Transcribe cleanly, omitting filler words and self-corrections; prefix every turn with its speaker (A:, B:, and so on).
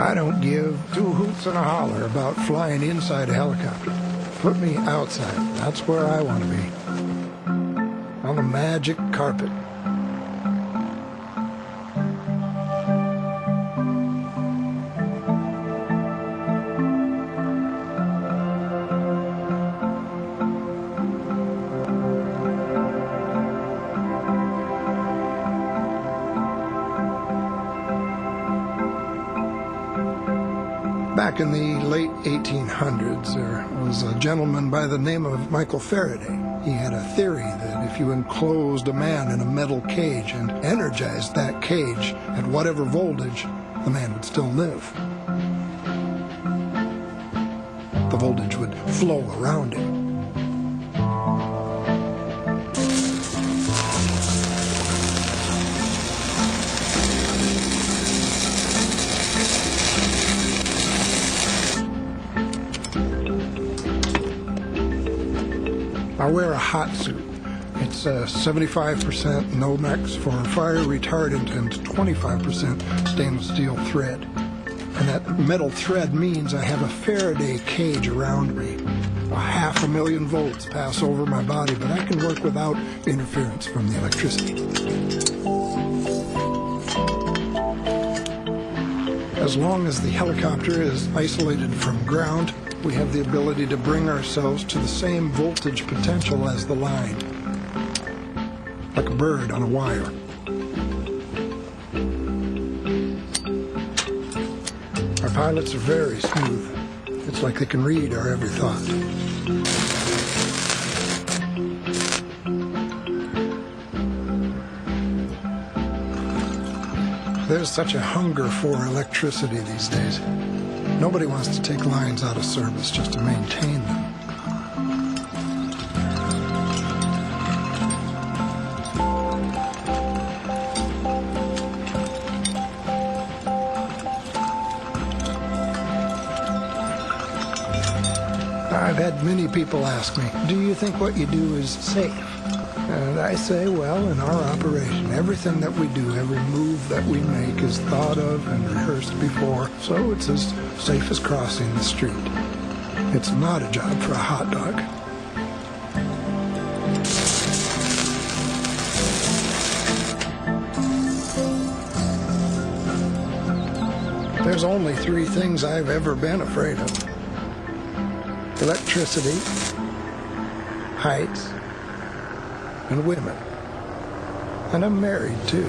A: I don't give two hoots and a holler about flying inside a helicopter. Put me outside. That's where I want to be. On a magic carpet. Back in the late 1800s, there was a gentleman by the name of Michael Faraday. He had a theory that if you enclosed a man in a metal cage and energized that cage at whatever voltage, the man would still live. The voltage would flow around him. I wear a hot suit. It's 75% Nomex for fire retardant and 25% stainless steel thread. And that metal thread means I have a Faraday cage around me. 500,000 volts pass over my body, but I can work without interference from the electricity. As long as the helicopter is isolated from ground, we have the ability to bring ourselves to the same voltage potential as the line, like a bird on a wire. Our pilots are very smooth. It's like they can read our every thought. There's such a hunger for electricity these days. Nobody wants to take lines out of service just to maintain them. I've had many people ask me, do you think what you do is safe? And I say, well, in our operation, everything that we do, every move that we make is thought of and rehearsed before, so it's as safe as crossing the street. It's not a job for a hot dog. There's only 3 things I've ever been afraid of. Electricity, heights, and women. And I'm married, too.